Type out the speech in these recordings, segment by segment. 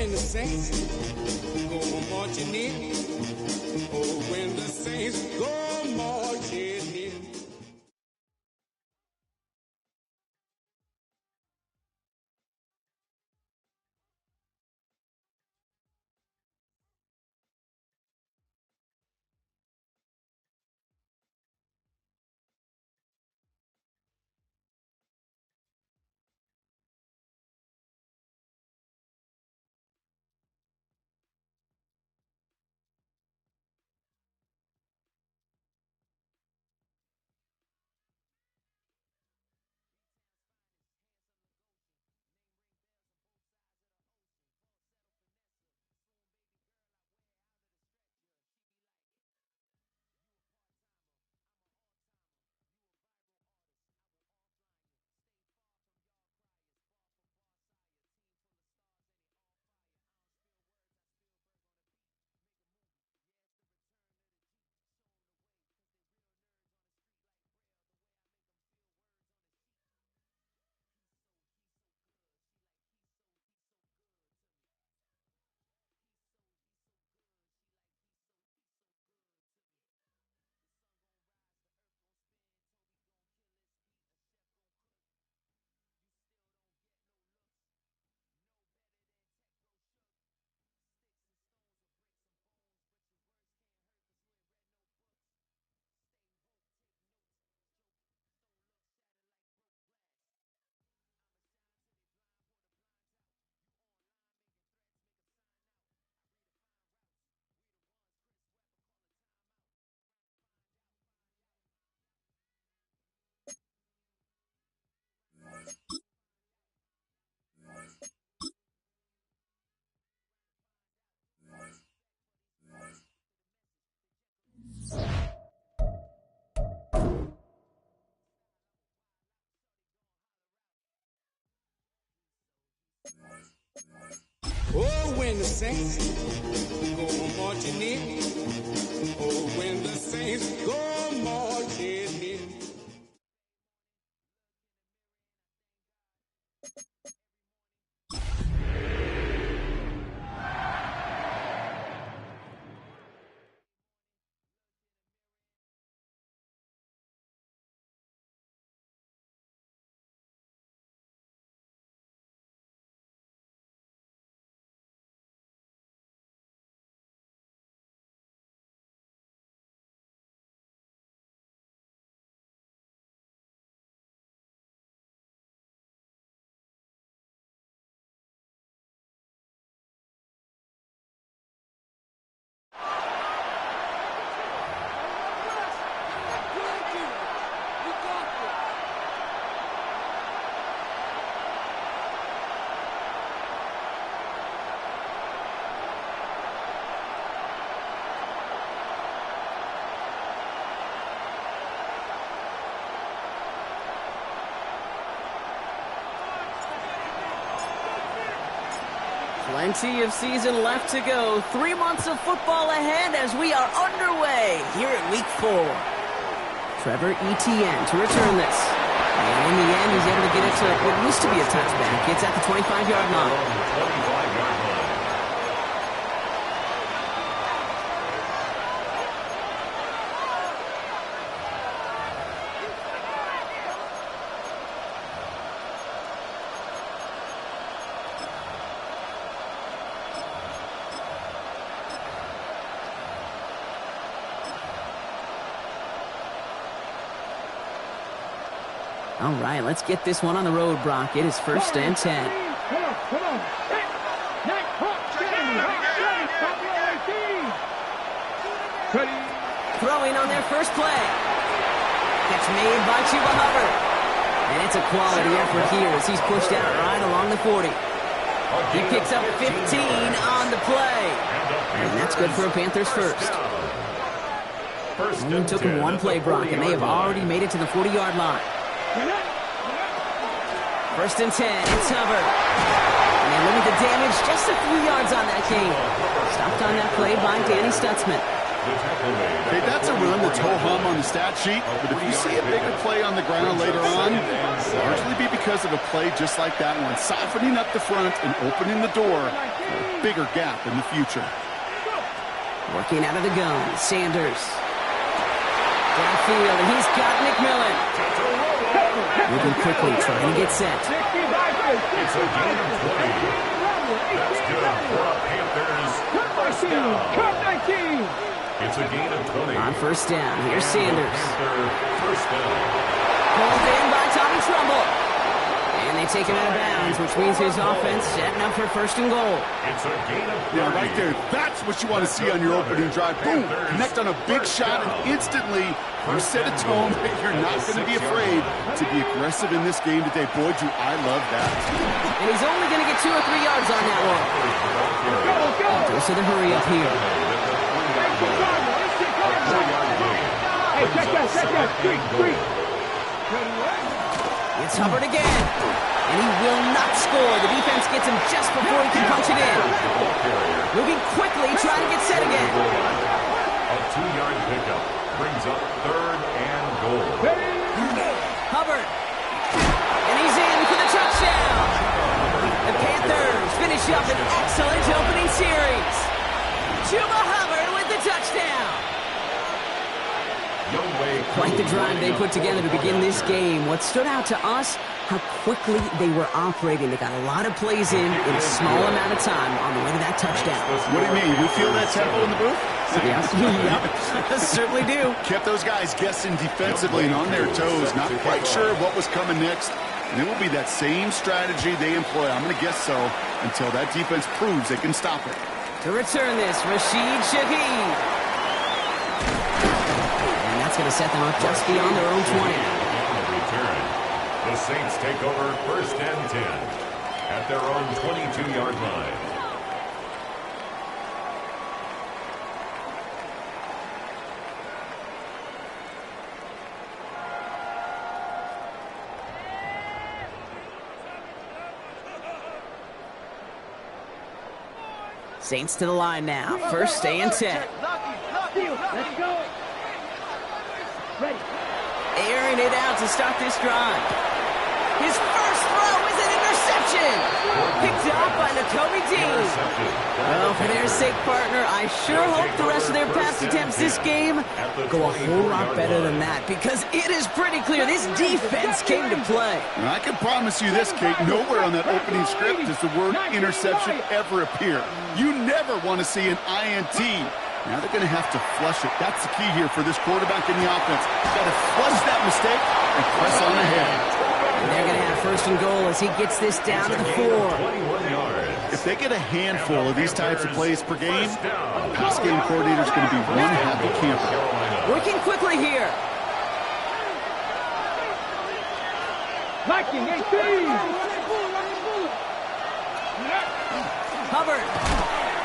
when the saints go marching in. Oh, when the saints go marching in. Oh, when the saints go marching in. Oh, when the saints go marching in. Plenty of season left to go. 3 months of football ahead as we are underway here at Week 4. Trevor Etienne to return this. And in the end, he's able to get it to what used to be a touchback. It's at the 25-yard line. All right, let's get this one on the road, Brock. It is 1st and 10. Throwing on their first play. Catch made by Chuba Hubbard. And it's a quality effort here as he's pushed out right along the 40. He picks up 15 on the play. And that's good for a Panthers first. Only took him one play, Brock, and they have already made it to the 40-yard line. 1st and 10, it's Hubbard. And they limit the damage just a few yards on that game. Stopped on that play by Danny Stutzman. Okay, that's a run that's ho-hum on the stat sheet, but if you see a bigger play on the ground later on, it'll largely be because of a play just like that one, softening up the front and opening the door for a bigger gap in the future. Working out of the gun, Sanders. Downfield, and he's got McMillan. Moving quickly, trying to get set. It's a gain of 20. That's good for a Panthers first down. It's a gain of 20. On first down, here's Sanders. First down. Pulled in by Tommy Trumbull. And they take him out of bounds, which means his offense setting up for first and goal. It's a gain of 30. Yeah, right there. That's what you want to see on your opening drive. Boom! Connect on a big shot, and instantly you set a tone that you're not going to be afraid to be aggressive in this game today. Boy, do I love that. And he's only going to get 2 or 3 yards on that one. Goes to the hurry up here. Hey, check that. Three. It's Hubbard again. And he will not score. The defense gets him just before he can punch it in. Moving quickly, trying to get set again. A 2-yard pickup brings up third and goal. Hubbard. And he's in for the touchdown. The Panthers finish up an excellent opening series. Chuba Hubbard with the touchdown. Quite the drive they put together to begin this game. What stood out to us, how quickly they were operating. They got a lot of plays in a small amount of time on the way to that touchdown. What do you mean? You feel that tempo in the booth? Yep, certainly do. Kept those guys guessing defensively and on their toes, not quite sure what was coming next. And it will be that same strategy they employ, I'm going to guess so, until that defense proves they can stop it. To return this, Rashid Shaheed. And that's going to set them up just beyond their own 20. Return. The Saints take over first and 10 at their own 22-yard line. Saints to the line now. First and 10. Let's go. Ready. Airing it out to start this drive. His first throw is an interception. Picked up by Nakobe Dean. Well, for their sake, partner, I sure hope the rest of their pass attempts this game go a whole lot better than that, because it is pretty clear this defense came to play. And I can promise you this, Kate, nowhere on that opening script does the word interception ever appear. You never want to see an INT. Now they're going to have to flush it. That's the key here for this quarterback in the offense. Got to flush that mistake and press on ahead. And they're going to have first and goal as he gets this down to the 4. If they get a handful of these types of plays per game, the pass game coordinator is going to be one happy camper. Working quickly here. Liking 18. Hubbard.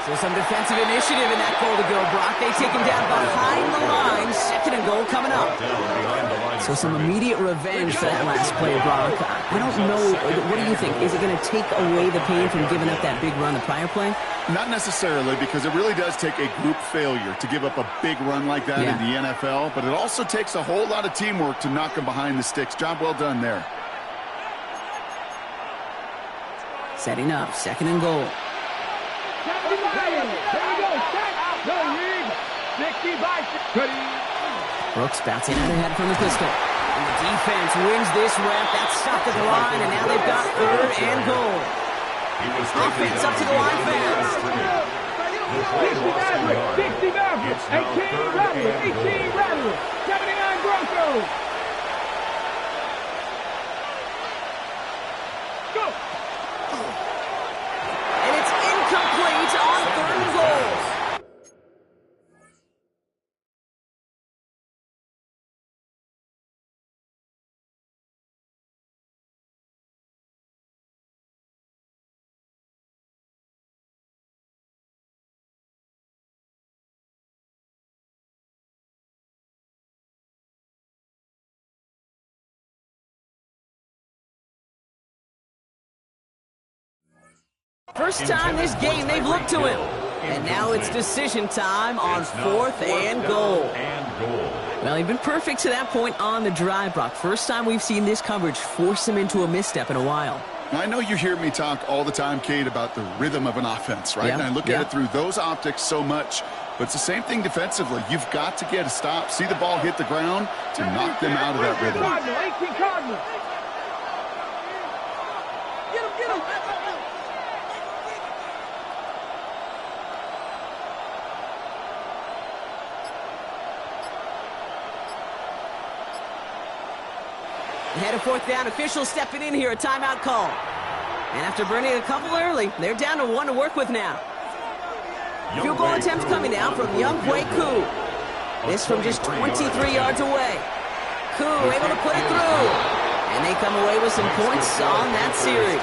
So some defensive initiative in that goal to go, Brock. They take him down behind the line. Second and goal coming up. So some immediate revenge for that last play, Brock. I don't know. What do you think? Is it going to take away the pain from giving up that big run the prior play? Not necessarily, because it really does take a group failure to give up a big run like that in the NFL. But it also takes a whole lot of teamwork to knock them behind the sticks. Job well done there. Setting up. Second and goal. Brooks bouncing out ahead from the pistol. And the defense wins this rep. That's stopped at the line, and now they've got third and goal. Offense up to the line fans. 60 Mavericks, 18 Rattlers, 18 Rattlers, 79 Broncos. Go! And it's incomplete on third and goal. First time this game they've looked to him. And now it's decision time on fourth and goal. Well, he's been perfect to that point on the drive, Brock. First time we've seen this coverage force him into a misstep in a while. I know you hear me talk all the time, Kate, about the rhythm of an offense, right? And I look at it through those optics so much. But it's the same thing defensively. You've got to get a stop, see the ball hit the ground to knock them out of that rhythm. Cardinal, 18 Cardinal. Get him. Ahead of fourth down, officials stepping in here, a timeout call. And after burning a couple early, they're down to one to work with now. Field goal attempt coming now from Younghoe Koo. This from just 23 yards away. Koo able to put it through. And they come away with some points on that series.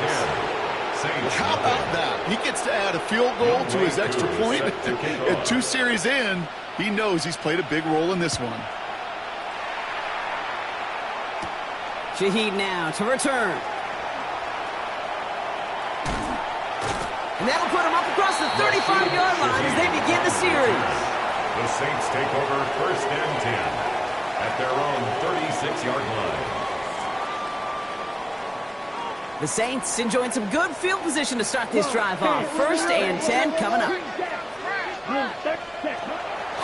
How about that? He gets to add a field goal to his extra point. And 2 series in, he knows he's played a big role in this one. Shaheed now to return. And that'll put him up across the 35-yard line as they begin the series. The Saints take over first and 10 at their own 36-yard line. The Saints enjoying some good field position to start this drive off. First and 10 coming up.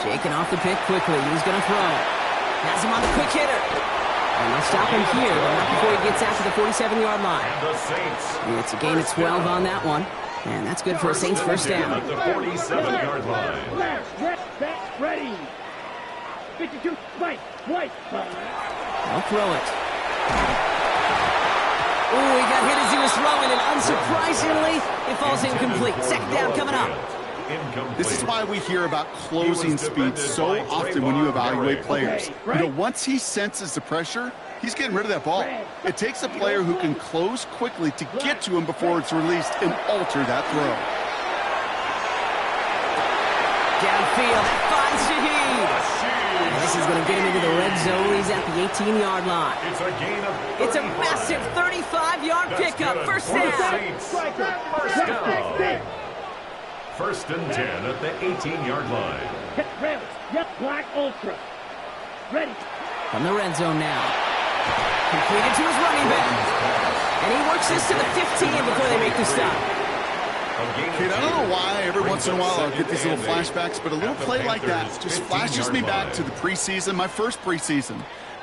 Shaking off the pick quickly. He's going to throw. Has him on the quick hitter. And they'll stop him here, but not before he gets out to the 47-yard line. And the Saints. It's a gain of 12 on that one. And that's good for a Saints first down. At the 47-yard line. Ready. 52, right. They'll throw it. Oh, he got hit as he was throwing, and unsurprisingly, it falls incomplete. Second down coming up. This is why we hear about closing speed so often when you evaluate players. You know, once he senses the pressure, he's getting rid of that ball. It takes a player who can close quickly to get to him before it's released and alter that throw. Downfield, that finds Shaheed. This is going to get him into the red zone. He's at the 18-yard line. It's a gain of 35. It's a massive 35-yard pickup. First down. First down. First and 10 at the 18-yard line. Yep, Black Ultra. Ready. From the red zone now. Completed to his running back. And he works this to the 15 before they make the stop. Kate, I don't know why every once in a while I'll get these little flashbacks, but a little play like that just flashes me back to the preseason, my first preseason.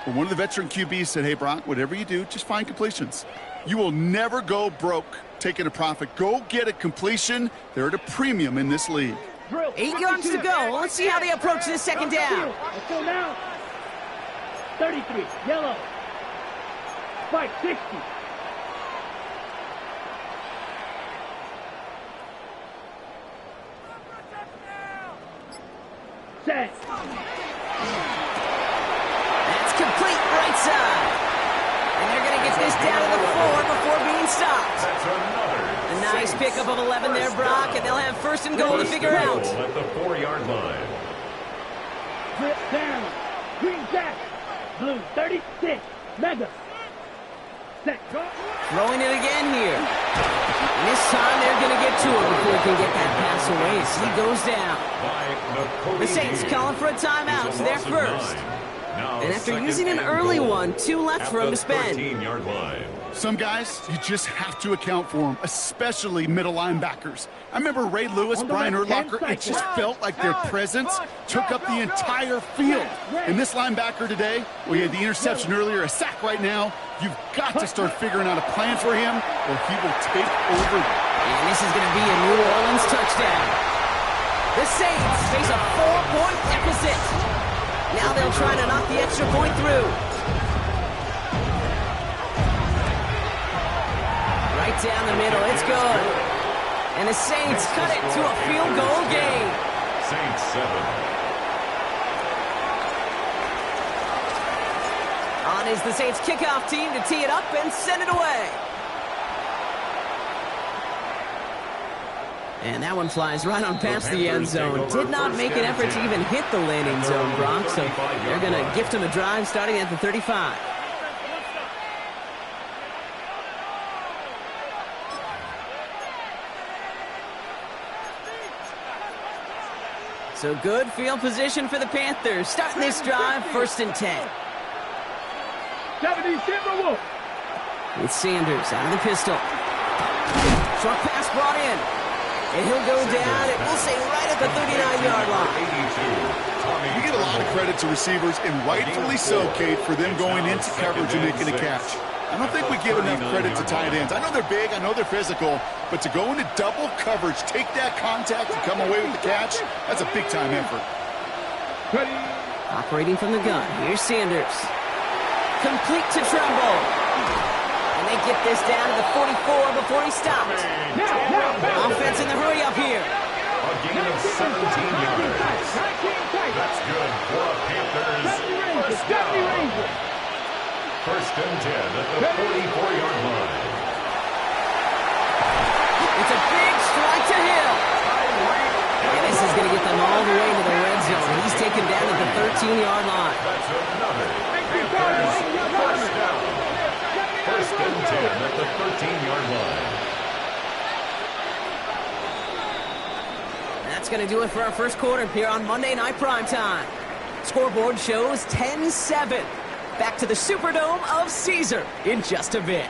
Where one of the veteran QBs said, hey, Brock, whatever you do, just find completions. You will never go broke taking a profit. Go get a completion. They're at a premium in this league. 8 yards to go. Let's see how they approach this second down. Let's go now. 33, yellow. Spike, 60. Set. That's complete right side. And they're going to get this down to the 4 before being stopped. That's another. A nice pickup of 11 there, Brock, and they'll have first and goal to figure out. At the 4-yard line. Flip down. Green Jack. Blue 36. Mega. Set. Throwing it again here. And this time they're going to get to him before he can get that pass away as he goes down. The Saints calling for a timeout. They're first. And after using an early one, 2 left for him to spend. 13-yard line. Some guys, you just have to account for them, especially middle linebackers. I remember Ray Lewis, Brian Urlacher, it just felt like their presence took up the entire field. And this linebacker today, well, he had the interception earlier, a sack right now. You've got to start figuring out a plan for him, or he will take over. And this is going to be a New Orleans touchdown. The Saints face a 4-point deficit. Now they'll try to knock the extra point through. Right down the middle, it's good. And the Saints cut it to a field goal game. Saints 7. On is the Saints kickoff team to tee it up and send it away. And that one flies right on past the end zone. Did not make an effort to even hit the landing zone, Brock, so they're going to gift him a drive starting at the 35. So good field position for the Panthers. Starting this drive, 1st and 10. 70 Timberwolves. It's Sanders out of the pistol. Short pass brought in. And he'll go down, it will say right at the 39-yard line. You get a lot of credit to receivers, and rightfully so, Kate, for them going into coverage and making a catch. I don't think we give enough credit to tight ends. I know they're big, I know they're physical, but to go into double coverage, take that contact, and come away with the catch, that's a big-time effort. Ready. Operating from the gun, here's Sanders. Complete to Trumbull. And they get this down to the 44 before he stops. Now. Offense in the hurry up here. A gain of 17 yards. That's good for a Panthers first down. 1st and 10 at the 44-yard line. It's a big strike to Hill. And this is going to get them all the way to the red zone. He's taken down at the 13-yard line. That's another Panthers first down. 1st and 10 at the 13-yard line. That's going to do it for our first quarter here on Monday Night Primetime. Scoreboard shows 10-7. Back to the Superdome of Caesar in just a bit.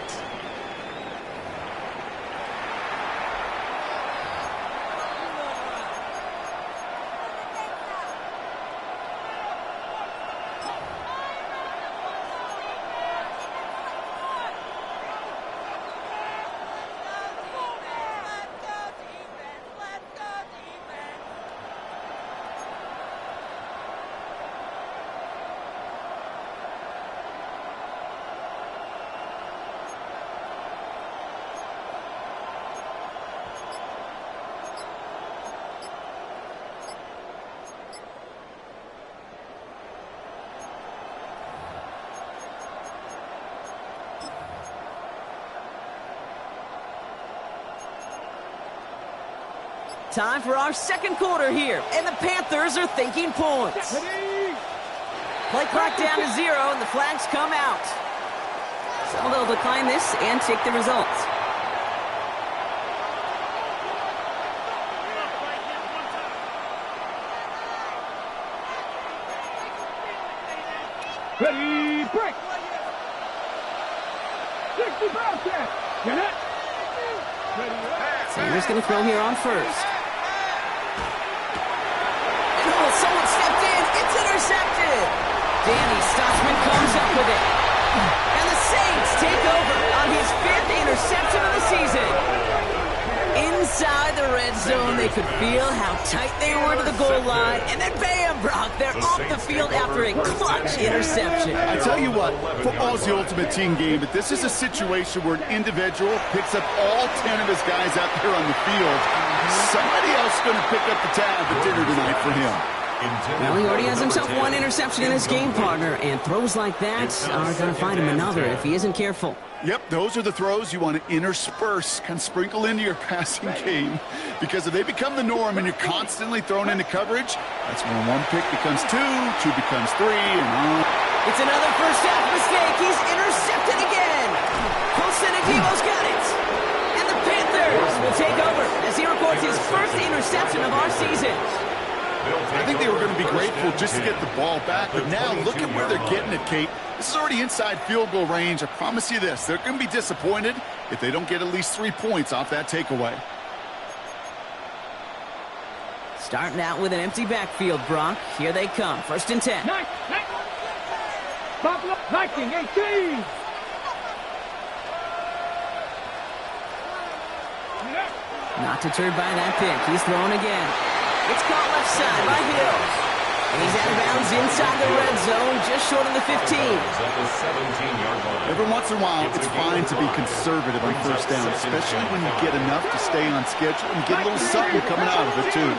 Time for our second quarter here, and the Panthers are thinking points. Play clock down to 0, and the flags come out. So they'll decline this and take the results. Ready, break. 65 catch. Get it. Sanders going to throw here on first. And oh, someone stepped in. It's intercepted. Danny Stotsman comes up with it. And the Saints take over on his 5th interception of the season. Inside the red zone, they could feel how tight they were to the goal line. And then bam, Brock, they're off the field after a clutch interception. I tell you what, football's the ultimate team game, but this is a situation where an individual picks up all 10 of his guys out there on the field. Somebody else is going to pick up the tab at dinner tonight for him. Well, he already has himself one interception in this game, partner, and throws like that are going to find him another if he isn't careful. Yep, those are the throws you want to intersperse, kind of sprinkle into your passing game, because if they become the norm and you're constantly thrown into coverage, that's when one pick becomes two becomes three, and on. It's another first half mistake. He's intercepted again. Colson Adibo's got it. And the Panthers will take over as he records his first interception of our season. I think they were going to be grateful just to get the ball back, but now look at where they're getting it, Kate. This is already inside field goal range. I promise you this, they're going to be disappointed if they don't get at least 3 points off that takeaway. Starting out with an empty backfield, Brock. Here they come. 1st and 10. Buffalo Viking 18. Not deterred by that pick. He's throwing again. It's caught left side by Hill. And he's out of bounds inside the red zone, just short of the 15. Every once in a while, it's fine to be conservative on first down, especially when you get enough to stay on schedule and get a little something coming out of it, too.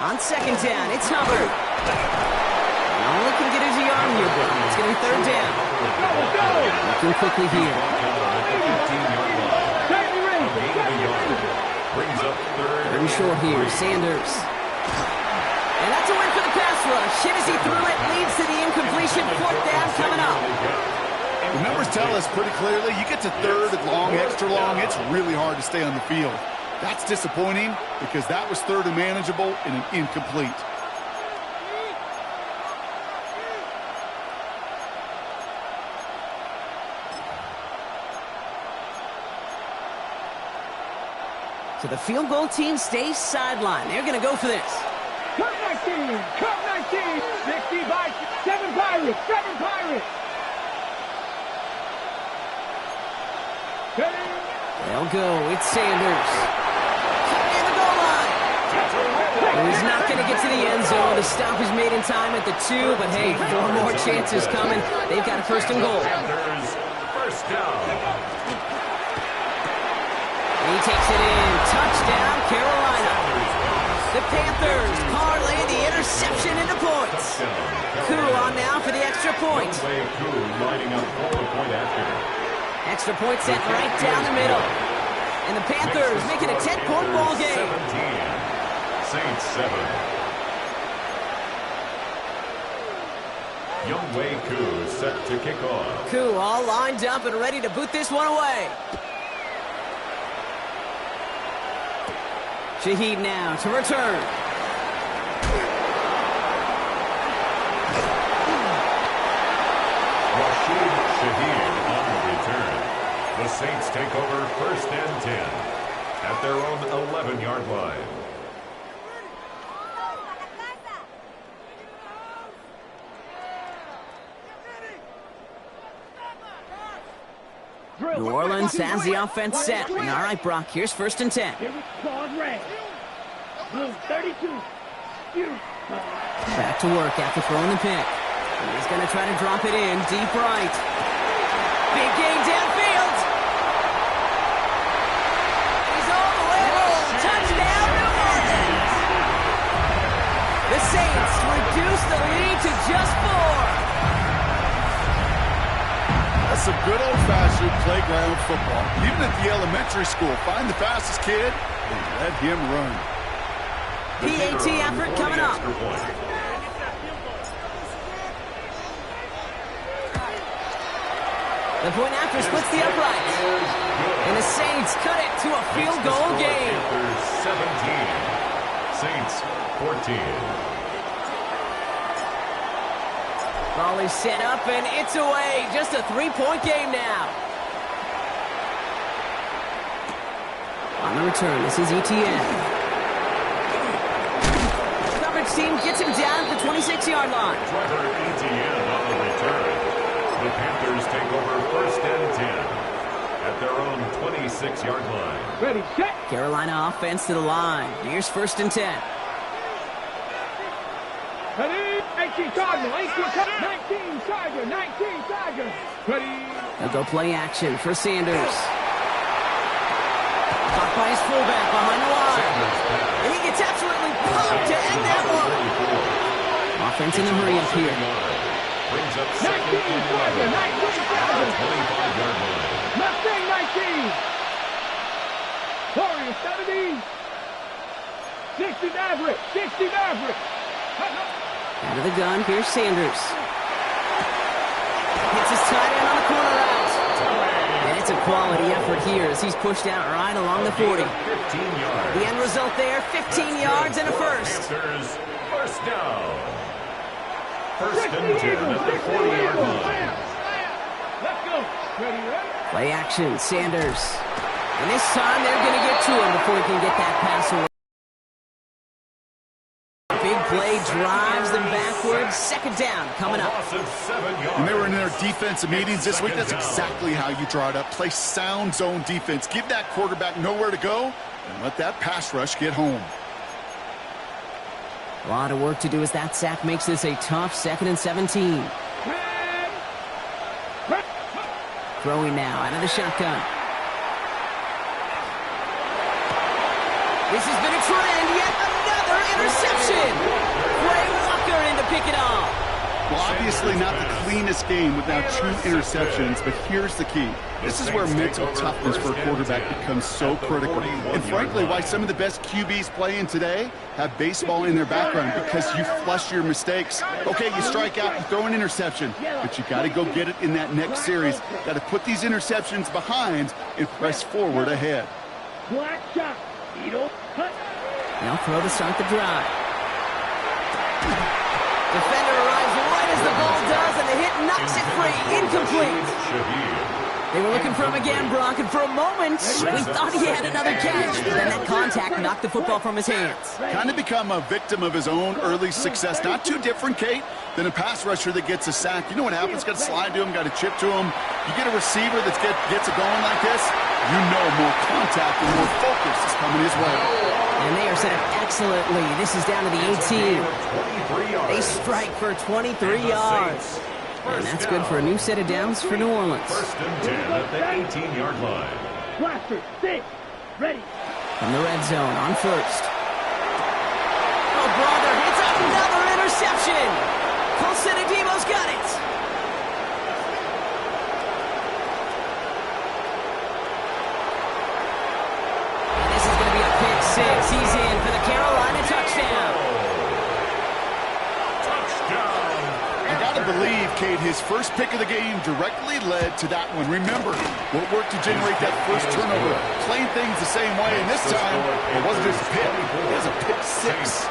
On 2nd down, it's Hubbard. And all he can get is a yard here, but it's going to be 3rd down. Looking quickly here. Third and short here, Sanders. And that's a win for the pass rush. Hit as he threw it, leads to the incompletion. 4th down coming up. The numbers tell us pretty clearly, you get to 3rd and long, extra long, it's really hard to stay on the field. That's disappointing because that was third and manageable and an incomplete. So the field goal team stays sidelined. They're going to go for this. Cut 19, cut 19, 65, 7 Pirates, 7 Pirates. They'll go. It's Sanders. In the goal line. He's not going to get to the end zone. The stop is made in time at the 2, but hey, 4 more chances coming. They've got a first and goal. First down. He takes it in. Touchdown, Carolina. The Panthers parlay the interception into points. Koo on now for the extra point. Koo lining up for the point after. Extra point set right down the middle. And the Panthers make it a 10-point ball game. 17. Saints 7. Younghoe Koo set to kick off. Koo all lined up and ready to boot this one away. Shaheed now to return. Rashid Shaheed on the return. The Saints take over first and 10 at their own 11-yard line. New Orleans has the offense set. All right, Brock, here's first and 10. Back to work after throwing the pick. He's going to try to drop it in deep right. Big gain downfield. He's all the way home. Touchdown, New Orleans. The Saints reduce the lead to just 4. That's some good old-fashioned playground football. Even at the elementary school, find the fastest kid and let him run. PAT effort coming up. The point after splits the uprights. And the Saints cut it to a field goal game. 17. Saints 14. Ball is set up, and it's away. Just a 3-point game now. On the return, this is ETN. Coverage team gets him down at the 26-yard line. Trevor Etienne on the return. The Panthers take over first and 10 at their own 26-yard line. Ready, set. Carolina offense to the line. Here's first and 10. Ready, 18 Cardinal, 18 Cardinal, 19 Tiger, 19 Tiger. Ready. They'll go play action for Sanders. Caught by his fullback behind the line. And he gets absolutely pumped to end that one. Offense in the hurry up here. Brings up 19 Tiger, 19 Tiger. 25-yard line. Mustang 19. Warriors 70. 60 Maverick, 60 Maverick. Out of the gun, here's Sanders. Hits his tight end on the corner out. And it's a quality effort here as he's pushed out right along the 40. 15 yards. The end result there, 15 yards and a first. Panthers, first down. First and 10 at the 40-yard line. Let's go. Ready, ready. Play action, Sanders. And this time they're going to get to him before he can get that pass away. Big play drives them backwards. Second down coming up. Loss of 7 yards. When they were in their defensive meetings this week, that's exactly how you draw it up. Play sound zone defense. Give that quarterback nowhere to go and let that pass rush get home. A lot of work to do as that sack makes this a tough 2nd and 17. Throwing now out of the shotgun. This has been a trend. Yet another interception. Quay Walker in to pick it off. Well, obviously not the cleanest game without 2 interceptions, but here's the key. This is where mental toughness for a quarterback becomes so critical. And frankly, why some of the best QBs playing today have baseball in their background, because you flush your mistakes. Okay, you strike out, you throw an interception, but you got to go get it in that next series. Got to put these interceptions behind and press forward ahead. Black shot. Now throw to start the drive. Defender arrives right as the ball does, and the hit knocks it free. Incomplete. They were looking for him again, Brock, and for a moment, we thought he had another catch. But then that contact knocked the football from his hands. Kind of become a victim of his own early success. Not too different, Kate, than a pass rusher that gets a sack. You know what happens? Got to slide to him, got to chip to him. You get a receiver that gets it going like this, you know more contact and more focus is coming his way. And they are set up excellently. This is down to the 18. They strike for 23 yards. And that's good for a new set of downs for New Orleans. First and 10 at the 18-yard line. Blaster, 6, ready. From the red zone on first. Oh, brother, it's another interception. Colson Adebo's got it. And this is going to be a pick six. He's in for the Carolina touchdown. Believe, Kate, his first pick of the game directly led to that one. Remember, what worked to generate that first turnover? Playing things the same way, and this time, it wasn't just a pick. It was a pick six.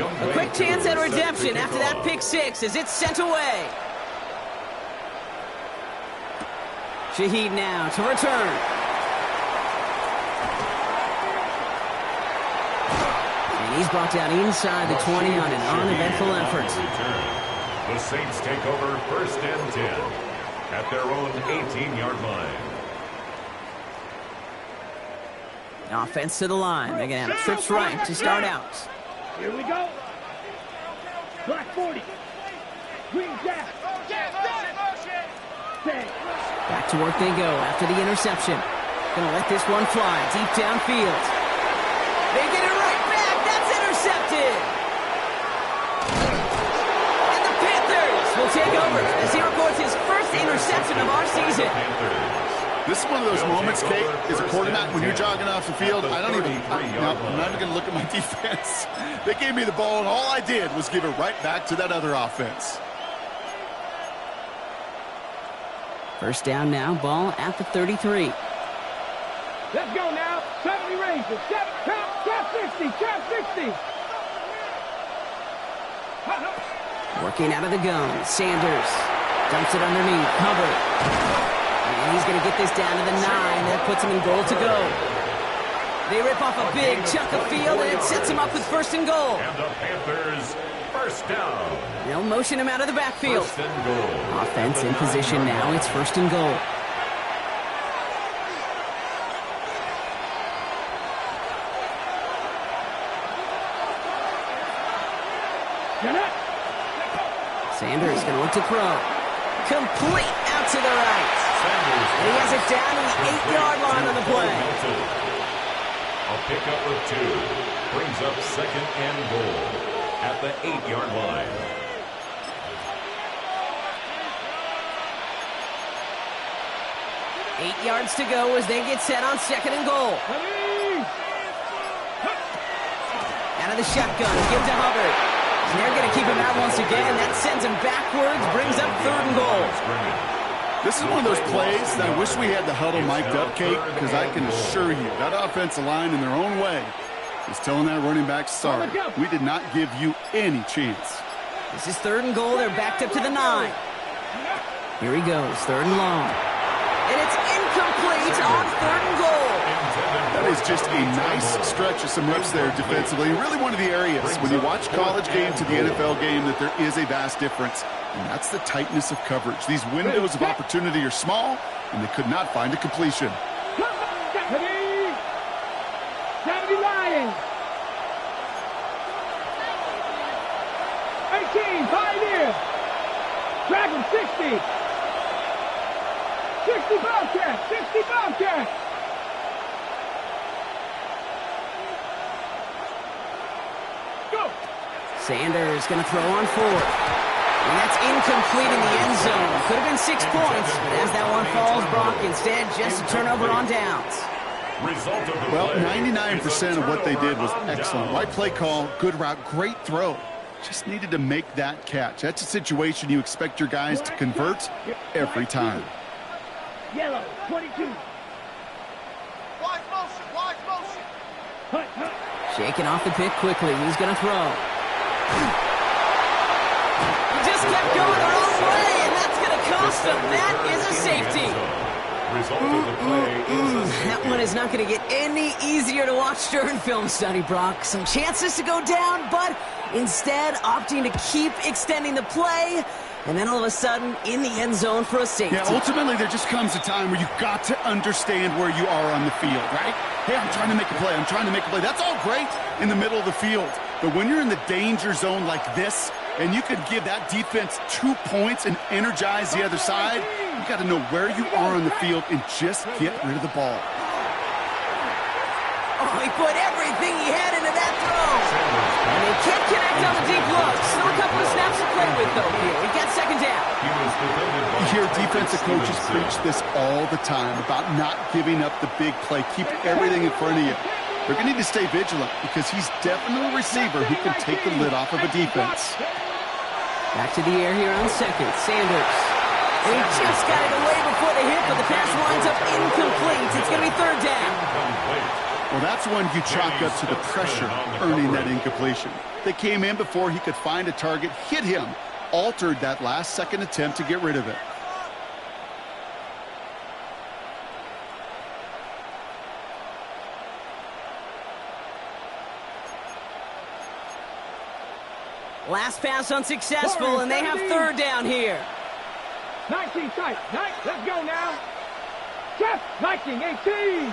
A quick chance at redemption after that pick six as it's sent away. Shaheed now to return. He's brought down inside the 20 on an uneventful effort. The Saints take over first and 10 at their own 18-yard line. Offense to the line. They're going to have trips right to start out. Here we go. Black 40. Green jack. Back to work they go after the interception. Going to let this one fly deep downfield. They get it right back. That's intercepted. And the Panthers will take over as he records his first interception of our season. This is one of those moments, Kate, as a quarterback, when you're jogging off the field, I'm not even going to look at my defense. They gave me the ball, and all I did was give it right back to that other offense. First down now, ball at the 33. Let's go now. 70 ranges. Trap 60. Trap 60. Working out of the gun. Sanders dumps it underneath. Hubbard. And he's going to get this down to the 9. That puts him in goal to go. They rip off a big chunk of field, and it sets him up with first and goal. And the Panthers, first down. They'll motion him out of the backfield. First and goal. Offense in position now. It's first and goal. Sanders going to look to throw. Complete out to the right. And he has it down to the 8-yard line on the play. A pickup of 2 brings up second and goal at the 8-yard line. Eight yards to go as they get set on second and goal. Out of the shotgun, give to Hubbard. And they're going to keep him out once again. That sends him backwards, brings up third and goal. This is one of those plays that I wish we had the huddle mic'd up, Kate, because I can assure you that offensive line in their own way is telling that running back, sorry, we did not give you any chance. This is third and goal. They're backed up to the 9. Here he goes, third and long. And it's incomplete on third and goal. That is just a nice stretch of some reps there defensively. Really one of the areas, when you watch college game to the NFL game, that there is a vast difference. And that's the tightness of coverage. These windows of opportunity are small, and they could not find a completion. 70 Lions. 18 Pioneer. Dragon 60. 60 Bobcat. 60 Bobcat. Sanders going to throw on 4. And that's incomplete in the end zone. Could have been 6 points, but as that one falls, Brock, instead just a turnover on downs. Well, 99% of what they did was excellent. Right play call, good route, great throw. Just needed to make that catch. That's a situation you expect your guys to convert every time. Yellow, 22. Shaking off the pick quickly. He's going to throw. He just kept going the wrong way, and that's going to cost him. That is a safety. Result of the play is a safety. That one is not going to get any easier to watch during film study, Brock. Some chances to go down, but instead opting to keep extending the play, and then all of a sudden in the end zone for a safety. Yeah, ultimately there just comes a time where you've got to understand where you are on the field, right? Hey, I'm trying to make a play. I'm trying to make a play. That's all great in the middle of the field. But when you're in the danger zone like this, and you could give that defense 2 points and energize the other side, you got to know where you are on the field and just get rid of the ball. Oh, he put everything he had into that throw. And they can't connect on the deep look. Still a couple of snaps to play with, though, here. He got second down. You hear defensive coaches preach this all the time about not giving up the big play. Keep everything in front of you. They're going to need to stay vigilant because he's definitely a receiver who can take the lid off of a defense. Back to the air here on second. Sanders. And he just got it away before the hit, but the pass winds up incomplete. It's going to be third down. Well, that's one you chalk up to the pressure earning that incompletion. They came in before he could find a target, hit him, altered that last-second attempt to get rid of it. Last pass unsuccessful, and they have third down here. 19 tight. Let's go now. Jeff, 19, 18.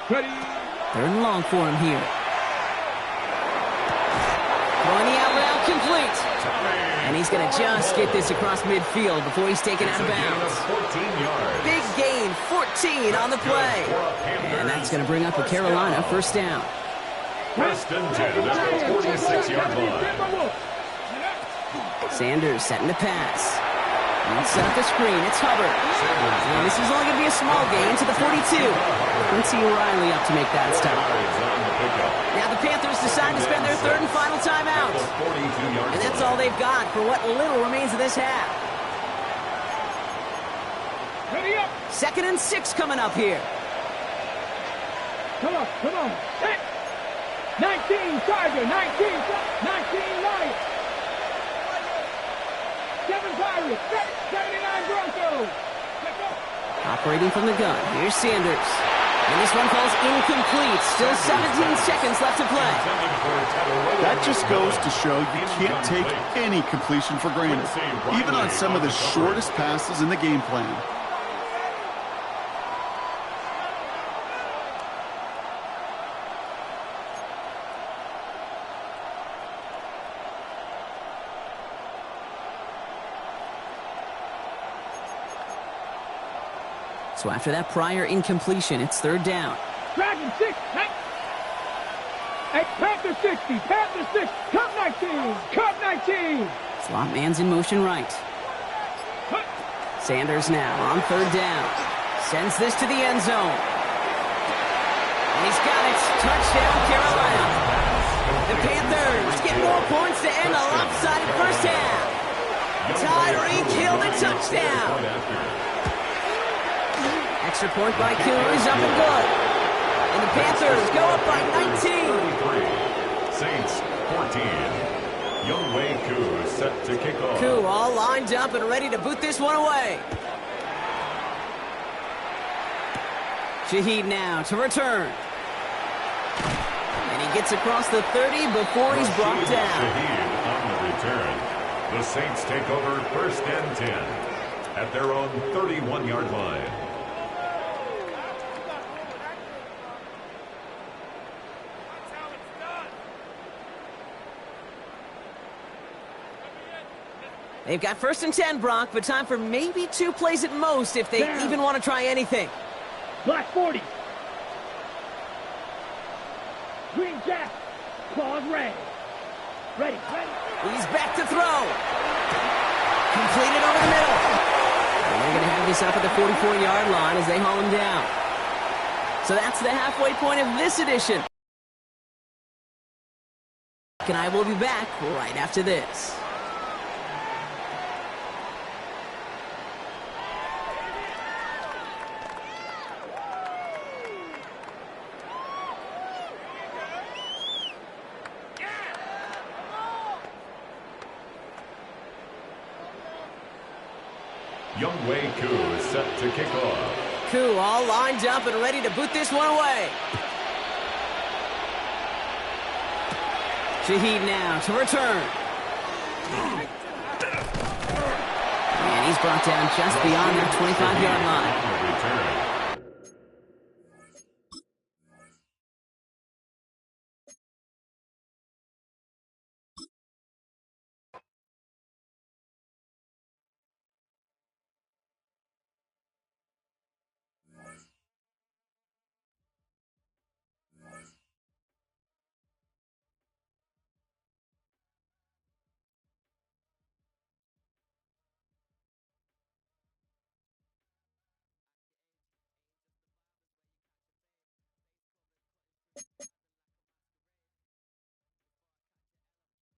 Ready. Third and long for him here. Throwing the out route complete. And he's going to just get this across midfield before he's taken out of bounds. Big gain, 14 on the play. And that's going to bring up a Carolina first down. First and 10 at the 46-yard line. Sanders setting the pass. And set up the screen. It's Hubbard. And this is only going to be a small gain to the 42. Quincy Riley up to make that stop. Now the Panthers decide to spend their third and final timeout. And that's all they've got for what little remains of this half. Ready up. 2nd and 6 coming up here. Come on. Set. 19 Tiger, 19 Lion. 7 Pirates, 79 Broncos. Operating from the gun. Here's Sanders. And this one falls incomplete. Still 17 seconds left to play. That just goes to show you can't take any completion for granted, even on some of the shortest passes in the game plan. So after that prior incompletion, it's third down. Dragon 6, Panther 60, Panther 6, Cup 19. Slot man's in motion right. Sanders now on third down. Sends this to the end zone. And he's got it. Touchdown, Carolina. The Panthers get more points to end a lopsided first half. Tyreek Hill the touchdown. Extra point by Koo is up and good. And the Panthers go up by 19. Saints 14. Younghoe Koo set to kick off. Koo all lined up and ready to boot this one away. Shaheed now to return. And he gets across the 30 before he's brought down. Shaheed on the return. The Saints take over 1st and 10 at their own 31-yard line. They've got 1st and 10, Brock, but time for maybe 2 plays at most if they even want to try anything. Black 40. Green Jack. Claws red. Ready. He's back to throw. Completed over the middle. And they're going to have this up at the 44-yard line as they haul him down. So that's the halfway point of this edition. And I will be back right after this. Youngwei Koo is set to kick off. Koo all lined up and ready to boot this one away. Shaheed now to return. And he's brought down just beyond that 25-yard line. Return.